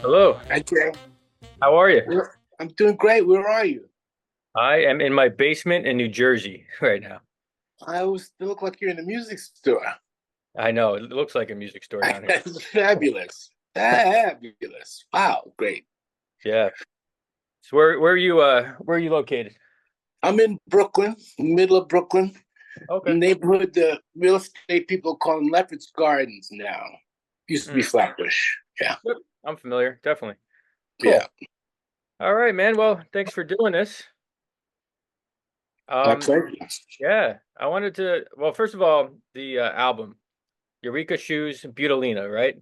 Hello, Hi, Jay. how are you? I'm doing great. Where are you? I am in my basement in New Jersey right now. I always look like you're in a music store. I know it looks like a music store down here. It's fabulous. Fabulous. Wow, great. Yeah. So where are you located? I'm in Brooklyn, middle of Brooklyn, Okay. neighborhood. The real estate people call them Lefferts Gardens now. Used to be Mm, Flatbush. Yeah, yep, I'm familiar, definitely. yeah. Cool. All right, man. Well, thanks for doing this. My Um, pleasure. yeah, I wanted to, well, first of all, the album, Eureka Shoes, Butalina, right?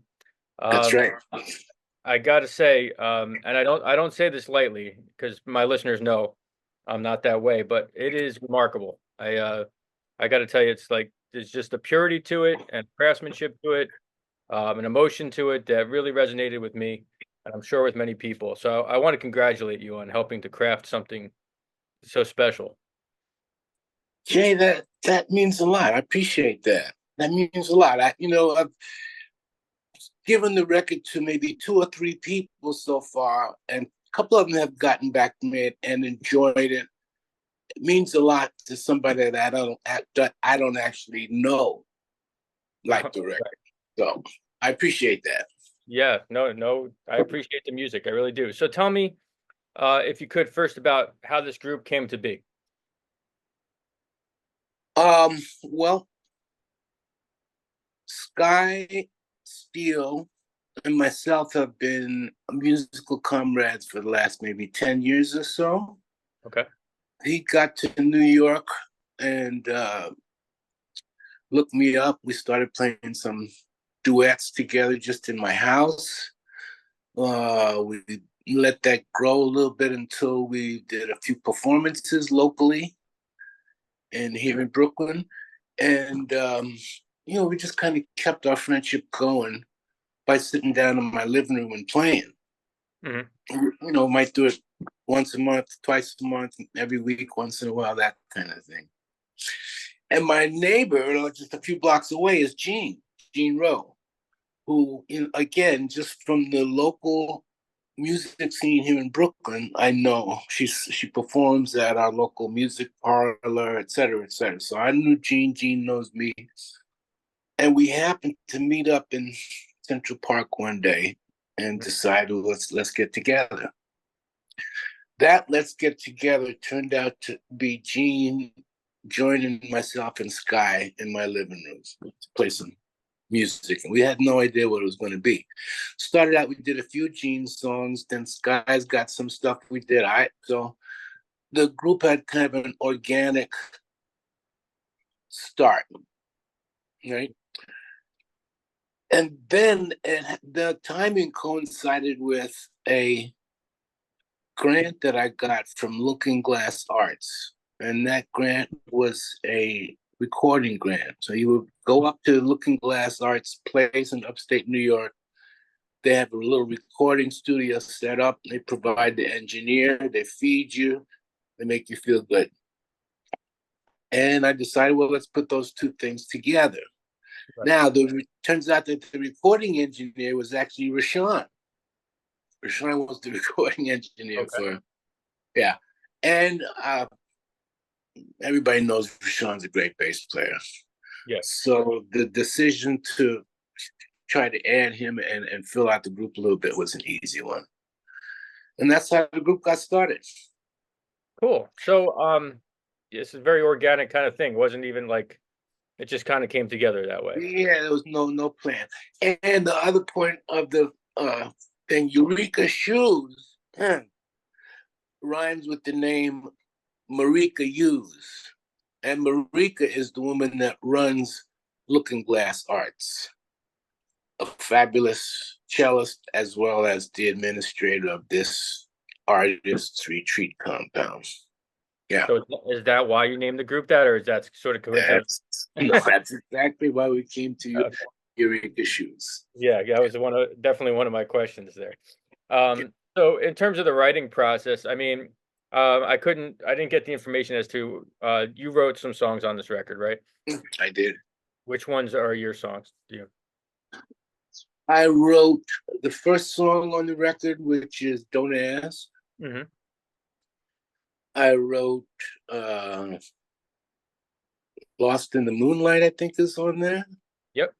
That's Um, right. I gotta say, and I don't say this lightly because my listeners know I'm not that way, but it is remarkable. I got to tell you, it's like there's just a purity to it and craftsmanship to it, an emotion to it that really resonated with me, and I'm sure with many people. So I want to congratulate you on helping to craft something so special. Jay, that means a lot. I appreciate that. That means a lot. I've given the record to maybe two or three people so far, and a couple of them have gotten back to me and enjoyed it. It means a lot to somebody that I don't actually know, like the record. So I appreciate that. Yeah, no, no, I appreciate the music. I really do. So tell me, if you could, first about how this group came to be. Well, Sky Steele and myself have been musical comrades for the last maybe 10 years or so. Okay. He got to New York and looked me up. We started playing some duets together just in my house. We let that grow a little bit until we did a few performances locally and here in Brooklyn. And, we just kind of kept our friendship going by sitting down in my living room and playing. Hmm. Might do it once a month, twice a month, every week, once in a while, that kind of thing. And my neighbor, just a few blocks away, is Jean Rowe, who, again, just from the local music scene here in Brooklyn, I know she performs at our local music parlor, et cetera, et cetera. So I knew Jean. Jean knows me, and we happened to meet up in Central Park one day and decided let's get together. That let's get together turned out to be Jean joining myself and Sky in my living room to play some music, and we had no idea what it was going to be. Started out, we did a few Gene songs, then Sky's got some stuff we did. So the group had kind of an organic start, right? And then the timing coincided with a grant that I got from Looking Glass Arts, and that grant was a recording grant. So you would go up to Looking Glass Arts place in upstate New York. They have a little recording studio set up. They provide the engineer. They feed you. They make you feel good. And I decided, well, let's put those two things together. Right. Now, turns out that the recording engineer was actually Rashawn. Rashawn was the recording engineer Okay. for, yeah. And everybody knows Rashawn's a great bass player. Yeah. So the decision to try to add him and fill out the group a little bit was an easy one. And that's how the group got started. Cool. So, it's a very organic kind of thing. It wasn't even like it just kind of came together that way. Yeah, there was no plan. And the other point of the thing, Eureka Shoes rhymes with the name Marika Hughes. And Marika is the woman that runs Looking Glass Arts, a fabulous cellist as well as the administrator of this artist's retreat compound. Yeah. So is that why you named the group that, or is that sort of coincidence? That's, no, that's exactly why we came to Okay. Eureka Shoes. Yeah, yeah, that was definitely one of my questions there. So in terms of the writing process, I mean, I didn't get the information as to you wrote some songs on this record, right? I did. Which ones are your songs? Do you? I wrote the first song on the record, which is "Don't Ask." Hmm. I wrote uh, "Lost in the Moonlight." I think is on there. Yep.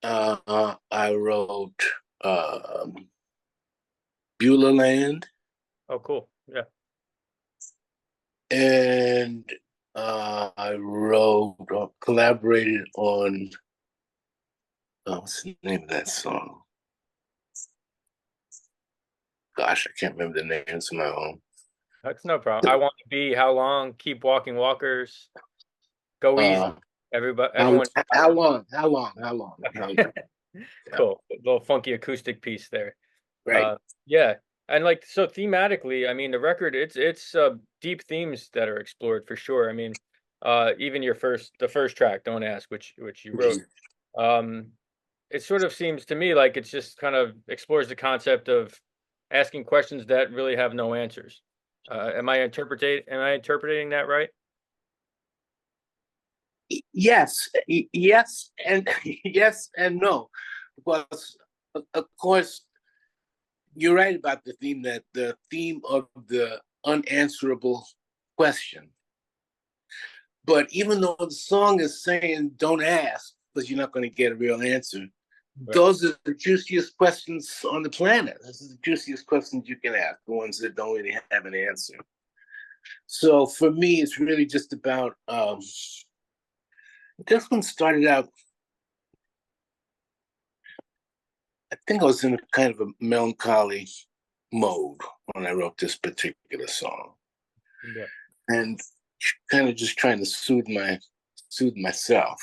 I wrote um, "Beulah Land," Oh, cool. Yeah. and I wrote or collaborated on what's the name of that song? Gosh, I can't remember the names of my own. That's no problem. I want to be, how long, keep walking walkers, go easy. Uh, Everybody, everyone. how long? How long? How long? Yeah, Cool. A little funky acoustic piece there. right. Uh, yeah. And like, so thematically, I mean, the record, it's deep themes that are explored for sure. I mean, even the first track, "Don't Ask," which you wrote, um, it sort of seems to me like it's just kind of explores the concept of asking questions that really have no answers. Am I interpreting that right? Yes, yes, and yes and no, because of course you're right about the theme that the theme of the unanswerable question. But even though the song is saying "Don't ask," because you're not going to get a real answer, Right. those are the juiciest questions on the planet. Those are the juiciest questions you can ask, the ones that don't really have an answer. So for me, it's really just about. This one started out. I think I was in a kind of a melancholy mode when I wrote this particular song, Yeah. and kind of just trying to soothe myself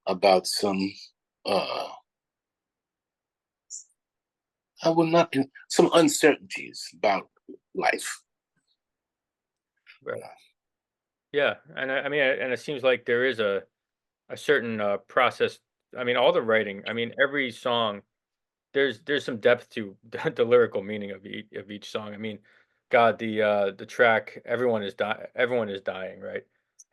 about some. Uh, I will not some uncertainties about life. Right. Yeah. I mean, and it seems like there is a certain process. I mean, all the writing. I mean, every song. There's some depth to the lyrical meaning of each song. I mean, God, the track everyone is dying, right?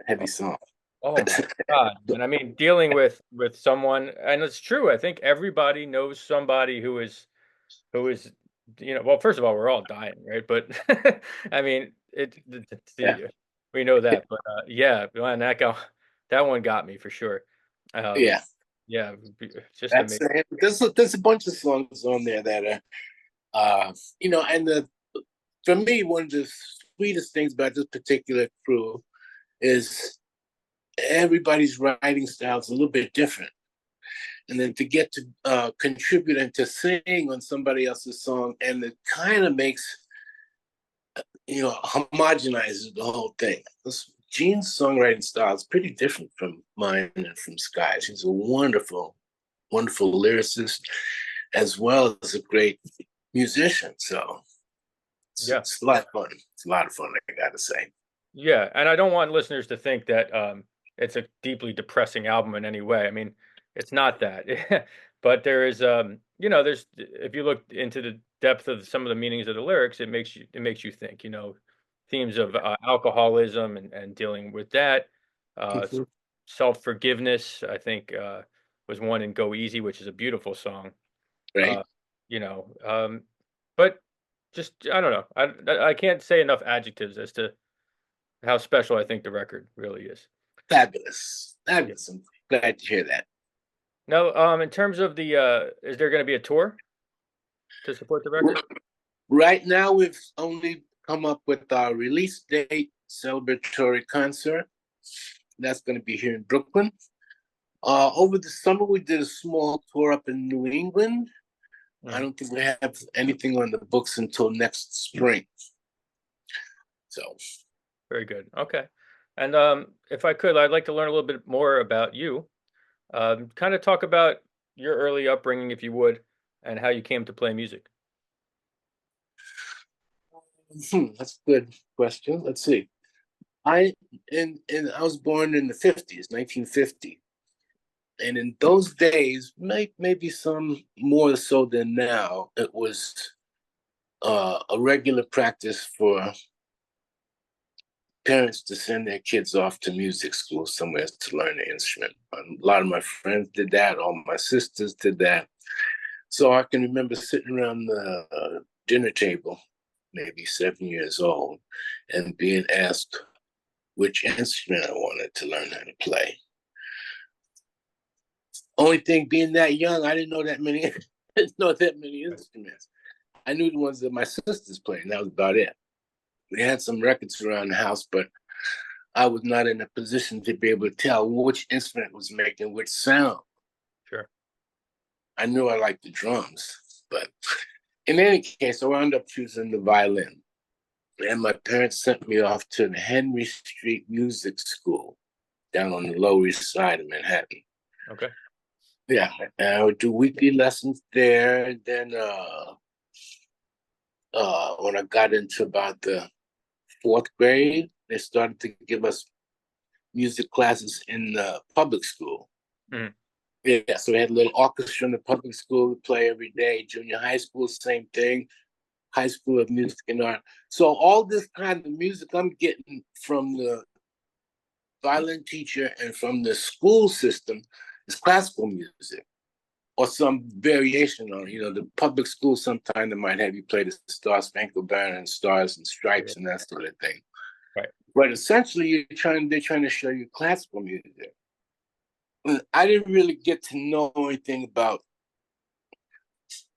Heavy song. Oh my God. And I mean, dealing with someone, and it's true. I think everybody knows somebody who is, well, first of all, we're all dying, right? But I mean, Yeah, we know that, but yeah, man, that one got me for sure. Um, yeah. yeah, it's just That's amazing. there's a bunch of songs on there that are and for me one of the sweetest things about this particular crew is everybody's writing style is a little bit different, and then to get to contribute and to sing on somebody else's song, and it kind of makes homogenizes the whole thing. Gene's songwriting style is pretty different from mine and from Sky. She's a wonderful, wonderful lyricist as well as a great musician. So Yeah. it's a lot of fun. It's a lot of fun, I gotta say. Yeah, and I don't want listeners to think that it's a deeply depressing album in any way. I mean, it's not that. But there is there's if you look into the depth of some of the meanings of the lyrics, it makes you think, themes of alcoholism and dealing with that, uh Mhm. self-forgiveness, I think was one in Go Easy, which is a beautiful song. Right? Uh you know, but just I don't know. I can't say enough adjectives as to how special I think the record really is. Fabulous. Yeah. Fabulous. I'm glad to hear that. Now, in terms of is there going to be a tour to support the record? Right now, we've only come up with our release date celebratory concert. That's going to be here in Brooklyn. Over the summer, we did a small tour up in New England. I Mhm. don't think we have anything on the books until next spring. So, Very good. Okay. And if I could, I'd like to learn a little bit more about you. Kind of talk about your early upbringing, if you would, and how you came to play music. that's a good question. Let's see. I was born in the 50s, 1950. And in those days, maybe some more so than now, it was a regular practice for parents to send their kids off to music school somewhere to learn an instrument. A lot of my friends did that. All my sisters did that. So I can remember sitting around the dinner table, maybe 7 years old, and being asked which instrument I wanted to learn how to play. Only thing, being that young, I didn't know that many, didn't know that many instruments. I knew the ones that my sisters played, and that was about it. We had some records around the house, but I was not in a position to be able to tell which instrument was making which sound. Sure. I knew I liked the drums, but in any case, I wound up choosing the violin. And my parents sent me off to the Henry Street Music School down on the Lower East Side of Manhattan. Okay. Yeah, and I would do weekly lessons there. And then when I got into about the fourth grade, they started to give us music classes in the public school. Mm. Yeah, so we had a little orchestra in the public school to play every day. Junior high school, same thing. High School of Music and Art. So all this kind of music I'm getting from the violin teacher and from the school system is classical music or some variation on, the public school sometimes they might have you play the Star Spangled Banner and Stars and Stripes and that sort of thing. Right. But essentially they're trying to show you classical music. I didn't really get to know anything about,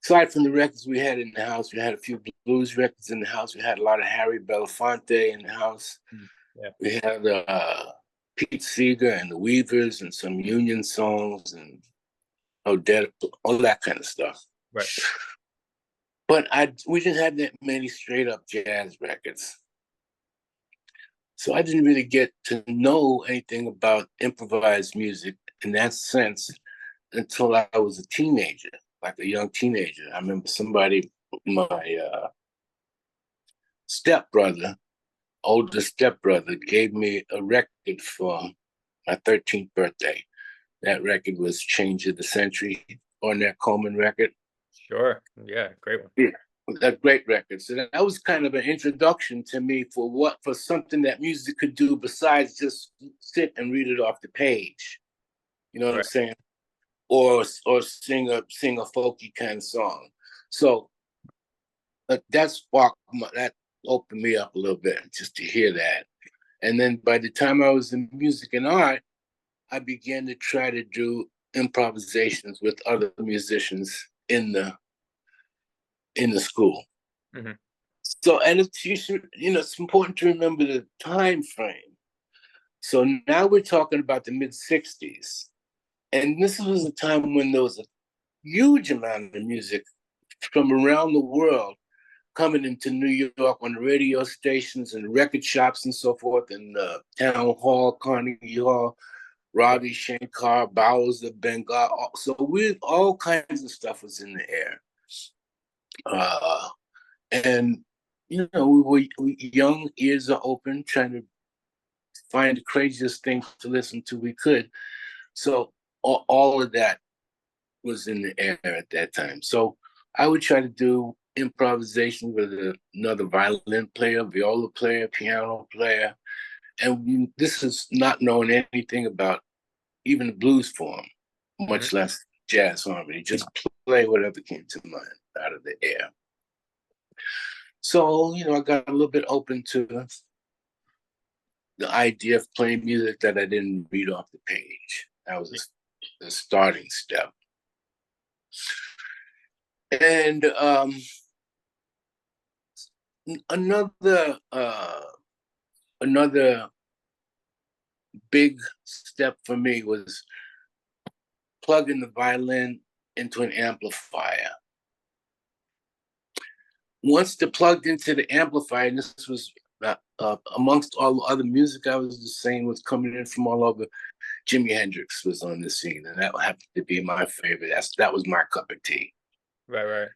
aside from the records we had in the house. We had a few blues records in the house. We had a lot of Harry Belafonte in the house. Yeah. We had Pete Seeger and the Weavers and some Union songs and Odette, all that kind of stuff. Right. But we didn't have that many straight up jazz records. So I didn't really get to know anything about improvised music in that sense until I was a teenager, like a young teenager. I remember my older stepbrother, gave me a record for my 13th birthday. That record was Change of the Century, Ornette Coleman record. Sure. Yeah, great one. Yeah, a great record. So that was kind of an introduction to me for something that music could do besides just sit and read it off the page. You know what I'm saying? Or sing a folky kind of song. So that opened me up a little bit just to hear that. And then by the time I was in music and art, I began to try to do improvisations with other musicians in the school. Mm-hmm. So, and it's important to remember the time frame. So now we're talking about the mid-60s. And this was a time when there was a huge amount of music from around the world coming into New York on the radio stations and record shops and so forth, and Town Hall, Carnegie Hall, Ravi Shankar, Bowers of Bengal. So all kinds of stuff was in the air. And, we young, ears are open, trying to find the craziest things to listen to we could. So all of that was in the air at that time. So I would try to do improvisation with another violin player, viola player, piano player. And this is not knowing anything about even the blues form, much less jazz harmony. Just play whatever came to mind out of the air. So, I got a little bit open to the idea of playing music that I didn't read off the page. That was the starting step. And another big step for me was plugging the violin into an amplifier. Once it plugged into the amplifier, and this was amongst all the other music I was just saying was coming in from all over, Jimi Hendrix was on the scene, and that happened to be my favorite. That was my cup of tea. Right.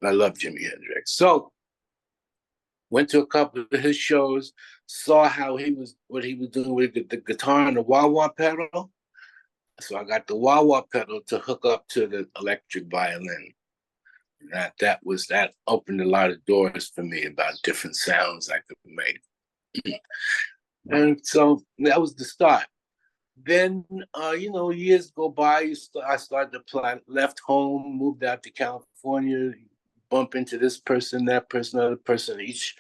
And I love Jimi Hendrix. So went to a couple of his shows, saw what he was doing with the guitar and the wah-wah pedal. So I got the wah-wah pedal to hook up to the electric violin. That opened a lot of doors for me about different sounds I could make. And so that was the start. Then, years go by. I started to apply, left home, moved out to California, bump into this person, that person, other person. Each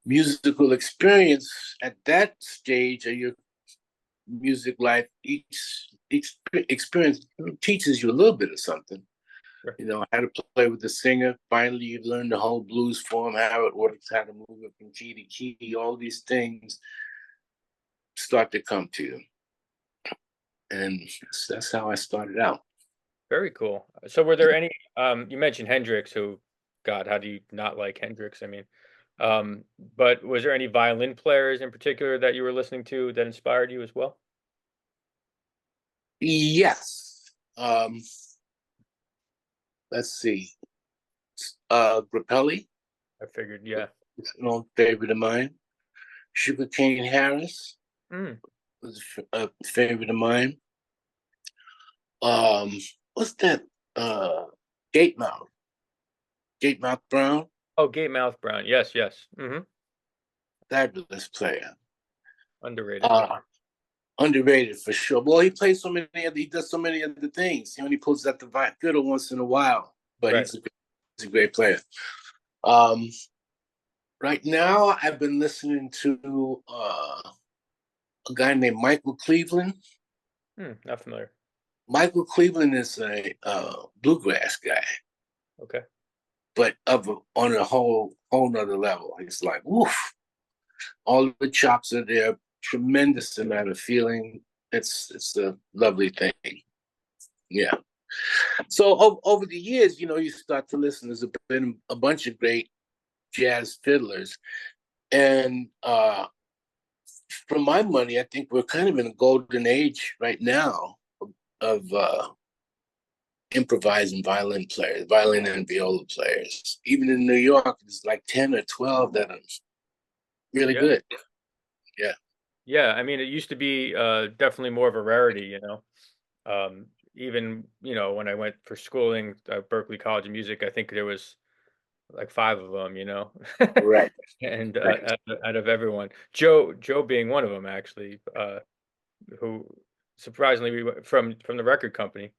musical experience at that stage of your music life, each experience teaches you a little bit of something. Sure. How to play with the singer. Finally, you learn the whole blues form, how it works, how to move it from key to key. All these things start to come to you, and that's how I started out. Very cool. So were there any you mentioned Hendrix, who, God, how do you not like Hendrix? I mean, but was there any violin players in particular that you were listening to that inspired you as well? Yes. Let's see. Grappelli, I figured, yeah. it's an old favorite of mine. Sugarcane Harris Mm. was a favorite of mine. Um, what's that? Uh, Gatemouth. Gatemouth Brown, Oh, Gatemouth Brown. Yes, yes. fabulous player. Underrated. Uh, Underrated for sure. Well, he does so many other things. He only pulls out the fiddle once in a while, but Right. he's a great player. Um, right now, I've been listening to a guy named Michael Cleveland. Not familiar. Michael Cleveland is a bluegrass guy, Okay. but on a whole nother level. He's like, woof, all the chops are there, tremendous amount of feeling. It's a lovely thing. Yeah. So over the years, you start to listen. There's been a bunch of great jazz fiddlers, and for my money, I think we're kind of in a golden age right now of improvising violin and viola players. Even in New York, there's like 10 or 12 that are really Yeah. good. Yeah. Yeah. I mean, it used to be definitely more of a rarity, even, when I went for schooling at Berkeley College of Music, I think there was like 5 of them. Right. And Right. out of everyone, Joe being one of them, actually, who surprisingly we went from the record company.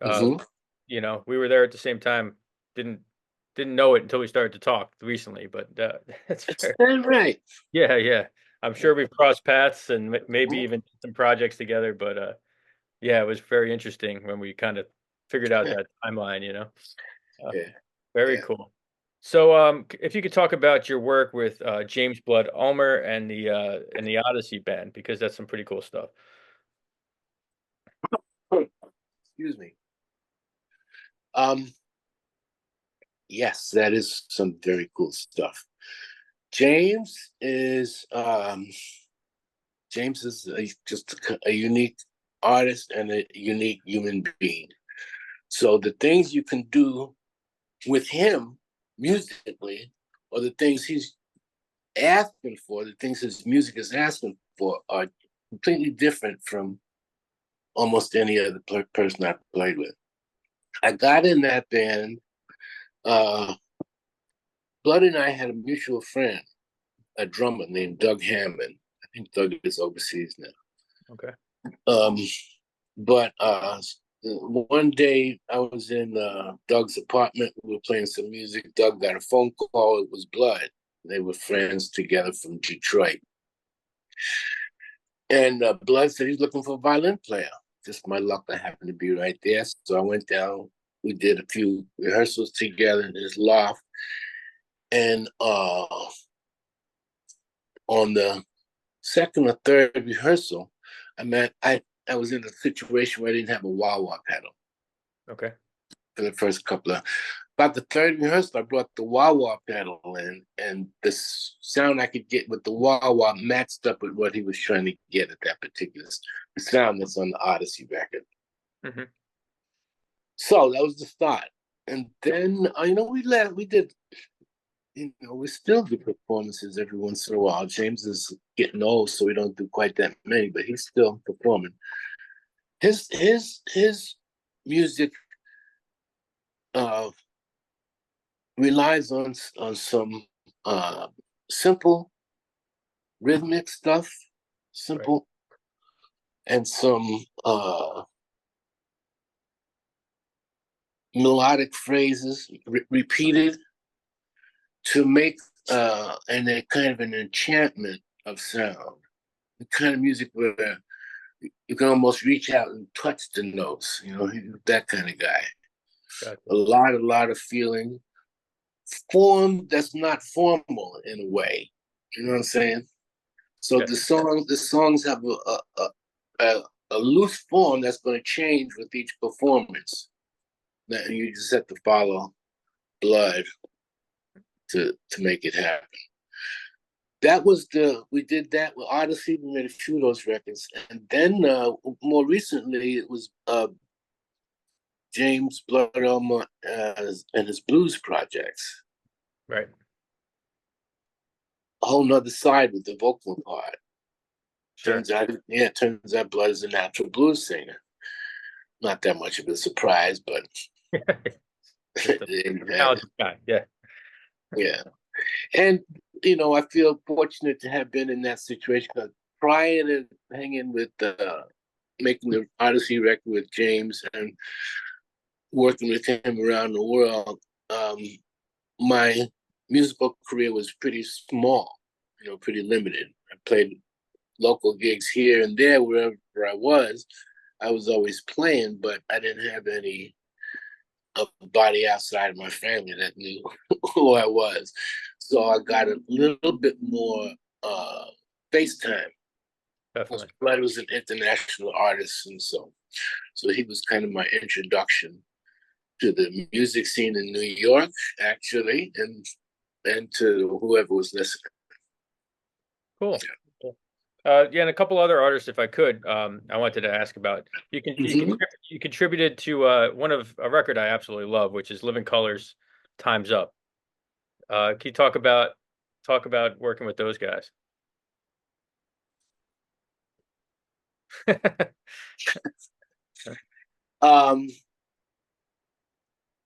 Uh, Mm-hmm. we were there at the same time. Didn't didn't know it until we started to talk recently, but that's That's fair. right. Yeah, yeah. I'm sure we've crossed paths and maybe even did some projects together, but yeah, it was very interesting when we kind of figured out Yeah. that timeline. Uh, Yeah. very Yeah. cool. So, if you could talk about your work with James Blood Ulmer and the Odyssey Band, because that's some pretty cool stuff. Excuse me. Um, yes, that is some very cool stuff. James is um, James is just a unique artist and a unique human being. So the things you can do with him musically, or the things he's asking for, the things his music is asking for, are completely different from almost any other person I've played with. I got in that band. Uh, Blood and I had a mutual friend, a drummer named Doug Hammond. I think Doug is overseas now. Okay. Um, but one day I was in Doug's apartment. We were playing some music. Doug got a phone call. It was Blood. They were friends together from Detroit. And Blood said he's looking for a violin player. Just my luck, I happened to be right there. So I went down. We did a few rehearsals together in his loft. And on the second or third rehearsal, I was in a situation where I didn't have a wah-wah pedal Okay. for the first couple of. About the third rehearsal, I brought the wah-wah pedal in, and the sound I could get with the wah-wah matched up with what he was trying to get at that particular sound that's on the Odyssey record. Hmm. So that was the start. And then, we did, we still do performances every once in a while. James is getting old, so we don't do quite that many, but he's still performing. His music uh, relies on some uh, simple rhythmic stuff, Right. simple, and some melodic phrases repeated to make and a kind of an enchantment of sound. The kind of music where you can almost reach out and touch the notes, that kind of guy. Gotcha. A lot of feeling, form that's not formal in a way. You know what I'm saying? So Yeah. the songs have a loose form that's going to change with each performance. That you just have to follow blood to make it happen. We did that with Odyssey. We made a few of those records, and then more recently it was James Blood Ulmer and his blues projects. Right. A whole nother side with the vocal part. Sure. Turns out Blood is a natural blues singer. Not that much of a surprise, but Just a talented guy. Yeah. yeah. And I feel fortunate to have been in that situation because prior to hanging with making the Odyssey record with James and working with him around the world, my musical career was pretty small, pretty limited. I played local gigs here and there, wherever I was always playing, but I didn't have any body outside of my family that knew who I was. So I got a little bit more face time. Definitely. Blood was an international artist, and so he was kind of my introduction to the music scene in New York, actually, and to whoever was listening. Cool. Cool. Yeah, and a couple other artists, if I could, I wanted to ask about. You contributed to one of a record I absolutely love, which is Living Colors, Time's Up. Can you talk about working with those guys? Um,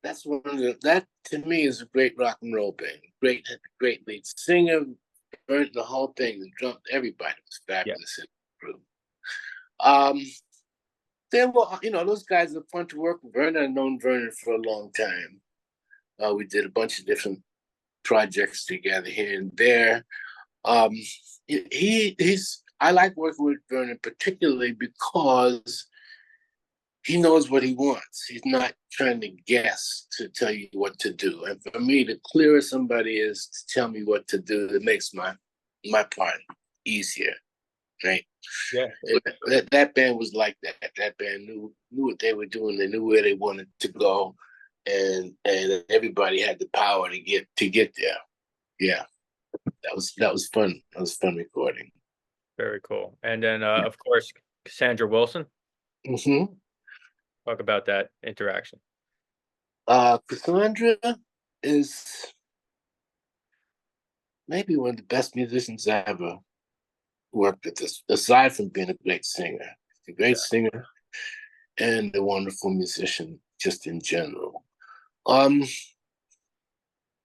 that to me is a great rock and roll band. Great lead singer, burnt the whole thing, the drum, everybody was Yeah. fabulous in the group. Um, they were, those guys are fun to work with. Vernon, I've known Vernon for a long time. We did a bunch of different projects together here and there. Um, I like working with Vernon particularly because he knows what he wants. He's not trying to guess to tell you what to do. And for me, the clearer somebody is to tell me what to do, it makes my part easier, right? Yeah. That band was like that. That band knew what they were doing. They knew where they wanted to go, and everybody had the power to get there. Yeah, that was fun. That was fun recording. Very cool. And then, of course, Cassandra Wilson. Mm-hmm. Talk about that interaction. Cassandra is maybe one of the best musicians I ever worked with, aside from being a great singer. She's a great Yeah. singer and a wonderful musician just in general. Um,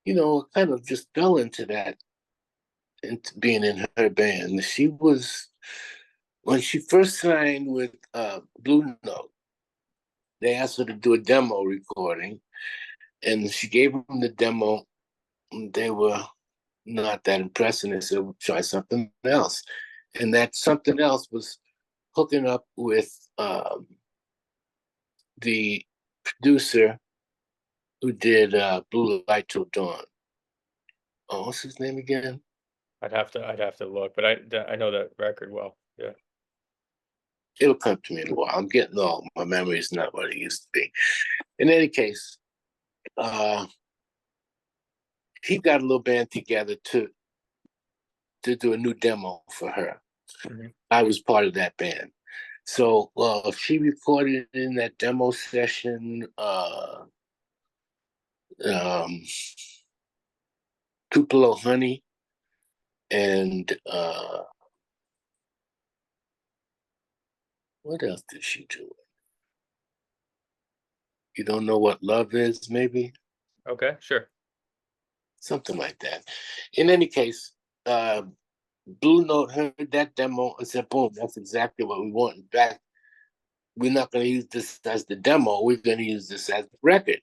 kind of just fell into that, into being in her band. She was when she first signed with Blue Note, they asked her to do a demo recording, and she gave them the demo. And they were not that impressed, and they said, "We'll try something else." And that something else was hooking up with the producer who did Blue Light Till Dawn. Oh, what's his name again? I'd have to look, but I know that record well. Yeah. It'll come to me in a while. I'm getting old. My memory is not what it used to be. In any case, he got a little band together to do a new demo for her. Mm-hmm. I was part of that band. So she recorded in that demo session um, Tupelo Honey and what else did she do? You don't know what love is, maybe? Okay. Sure. Something like that. In any case, Blue Note heard that demo and said, boom, that's exactly what we want. In fact, we're not going to use this as the demo. We're going to use this as the record.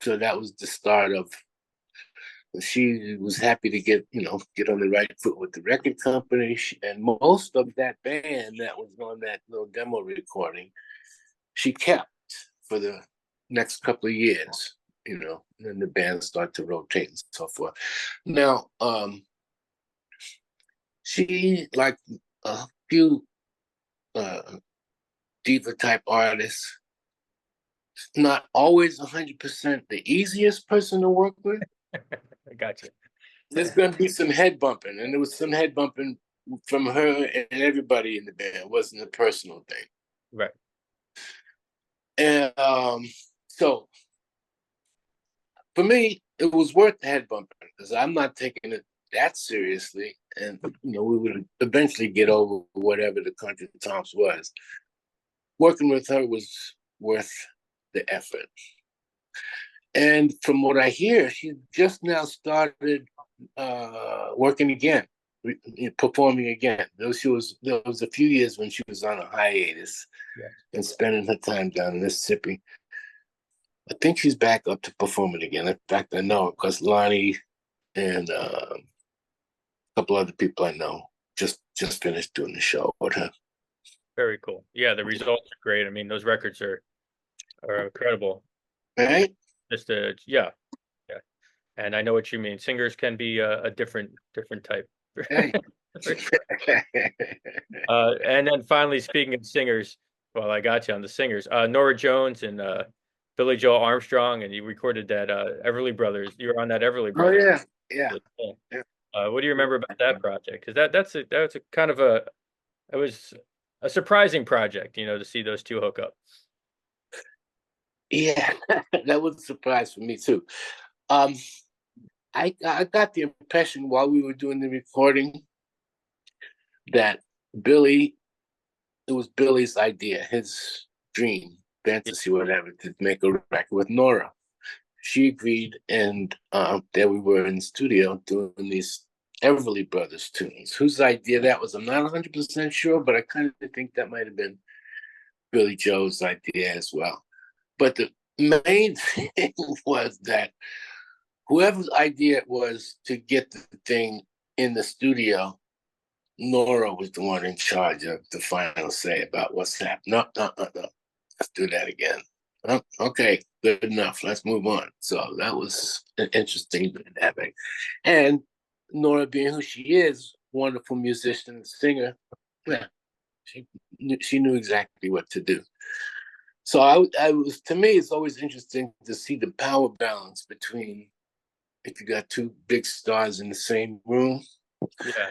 So that was the start of. She was happy to get on the right foot with the record company. And most of that band that was on that little demo recording, she kept for the next couple of years. And then the band started to rotate and so forth. Now, she, like a few diva type artists, not always 100% the easiest person to work with. I got you. There's going to be some head bumping, and there was some head bumping from her and everybody in the band. It wasn't a personal thing. Right. And so for me, it was worth the head bumping because I'm not taking it that seriously. And, we would eventually get over whatever the country Tomps was. Working with her was worth the effort. And from what I hear, she just now started working again, performing again. There was a few years when she was on a hiatus and spending her time down in Mississippi. I think she's back up to performing again. In fact, I know because Lonnie and a couple other people I know just finished doing the show with her. Very cool. Yeah, the results are great. I mean, those records are incredible. Right? Just yeah. And I know what you mean. Singers can be a different type. Hey. And then finally, speaking of singers, well, I got you on the singers. Norah Jones and Billy Joel Armstrong, and you recorded that Everly Brothers. You were on that Everly Oh Brothers. yeah. What do you remember about that project? Because that's a kind of it was a surprising project, to see those two hook up. Yeah, that was a surprise for me too. I got the impression while we were doing the recording that it was Billy's idea, his dream, fantasy, whatever, to make a record with Nora. She agreed, and there we were in the studio doing these Everly Brothers tunes. Whose idea that was, I'm not 100% sure, but I kind of think that might have been Billy Joe's idea as well. But the main thing was that whoever's idea it was to get the thing in the studio, Nora was the one in charge of the final say about what's happening. No. Let's do that again. Okay, good enough. Let's move on. So that was an interesting dynamic. And Nora, being who she is, wonderful musician and singer, yeah, she knew exactly what to do. So I was, to me, it's always interesting to see the power balance between if you got two big stars in the same room. Yeah.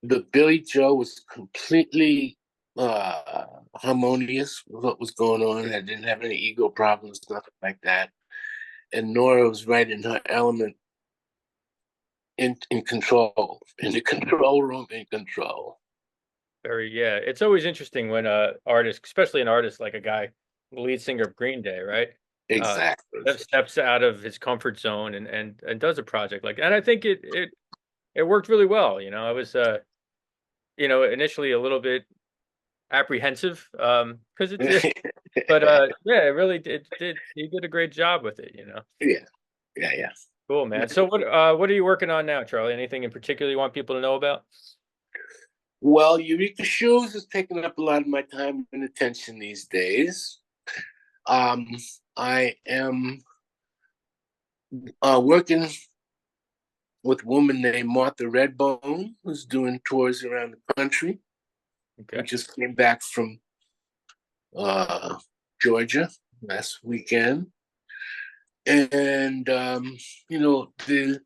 The Billy Joe was completely harmonious with what was going on. I didn't have any ego problems, nothing like that. And Nora was right in her element, in control, in the control room, in control. Yeah. It's always interesting when artist, especially an artist like a guy, the lead singer of Green Day, right? Exactly. That steps out of his comfort zone and does a project like that. And I think it worked really well. I was initially a little bit apprehensive because but yeah, it really did he did a great job with it. Yeah. Cool, man. So what are you working on now, Charlie? Anything in particular you want people to know about? Well, Eureka Shoes is taking up a lot of my time and attention these days. I am working with a woman named Martha Redbone, who's doing tours around the country. Okay. We just came back from Georgia last weekend. And, the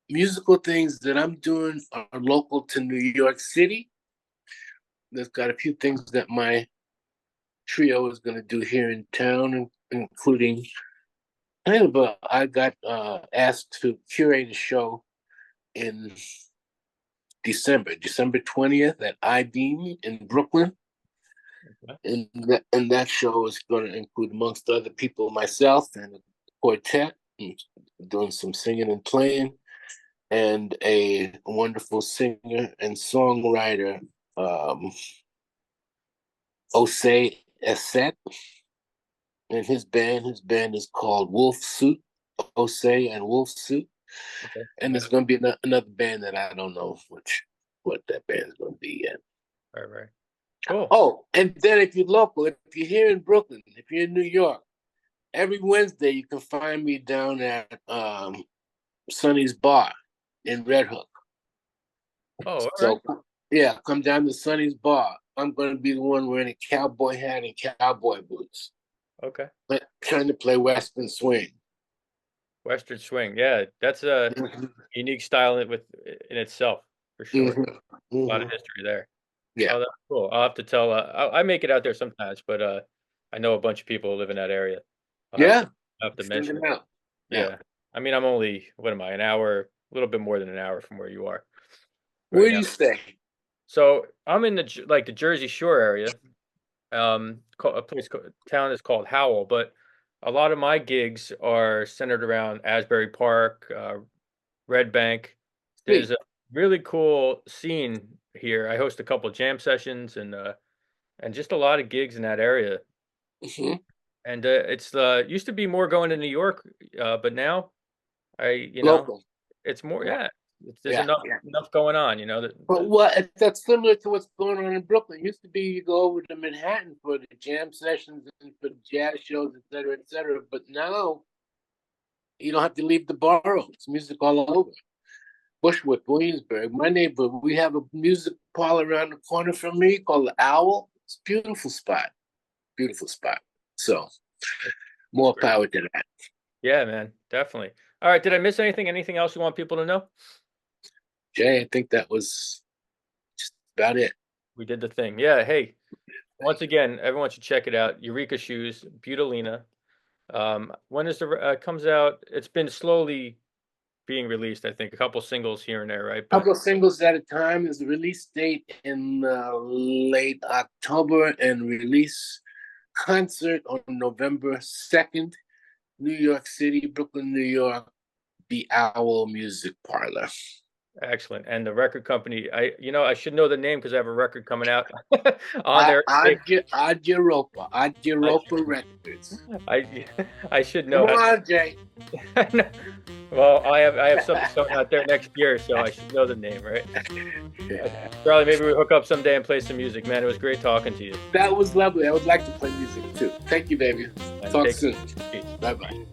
musical things that I'm doing are local to New York City. There's got a few things that my trio is going to do here in town, including I got asked to curate a show in December 20th at iBeam in Brooklyn. Okay. And that show is going to include, amongst other people, myself and a quartet, doing some singing and playing. and a wonderful singer and songwriter, Osei Esset, and his band. His band is called Wolf Suit, Osei and Wolf Suit. Okay. And there's going to be another band that I don't know what that band is going to be yet. Right, right. Cool. Oh, and then if you're local, if you're here in Brooklyn, if you're in New York, every Wednesday you can find me down at Sonny's Bar in Red Hook. Oh, all right. So yeah, come down to Sonny's Bar. I'm going to be the one wearing a cowboy hat and cowboy boots, Okay. trying to play Western swing. Western swing. Yeah, that's a unique style in itself, for sure. Mm-hmm. A lot of Mm-hmm. history there. Yeah. Oh, that's cool. I'll have to tell. I make it out there sometimes, but I know a bunch of people who live in that area. Yeah. I'll have to Send mention them it. out. Yeah. Yeah. I mean, I'm only, what am I, an hour, a little bit more than an hour from where you are right Where do now. you stay? So I'm in like the Jersey Shore area. Town is called Howell, but a lot of my gigs are centered around Asbury Park, Red Bank. There's Sweet. a really cool scene here. I host a couple jam sessions and just a lot of gigs in that area. Mm-hmm. And it's used to be more going to New York, but now Local. it's more, Yeah. yeah. There's Yeah. Yeah. enough going on, But what that's similar to what's going on in Brooklyn. It used to be you go over to Manhattan for the jam sessions and for the jazz shows, et cetera, et cetera. But now you don't have to leave the borough. It's music all over. Bushwick, Williamsburg, my neighborhood, we have a music parlor around the corner from me called the Owl. It's a beautiful spot. Beautiful spot. So more Great. power to that. Yeah, man, definitely. All right, did I miss anything? Anything else you want people to know? Jay, I think that was just about it. We did the thing. Yeah, hey, once again, everyone should check it out. Eureka Shoes, Butalina. When is comes out? It's been slowly being released, I think. A couple singles here and there, right? But Couple of singles at a time is the release date in late October and release concert on November 2nd, New York City, Brooklyn, New York, the Owl Music Parlor. excellent. And the record company, I should know the name because I have a record coming out on there. Adjaropa Records. I should Come know how. on, Jay. Well, I have something coming out there next year, so I should know the name, right? Yeah. Charlie, maybe we hook up someday and play some music, man. It was great talking to you. That was lovely. I would like to play music too. Thank you, baby. And Talk take soon. Peace. Bye bye.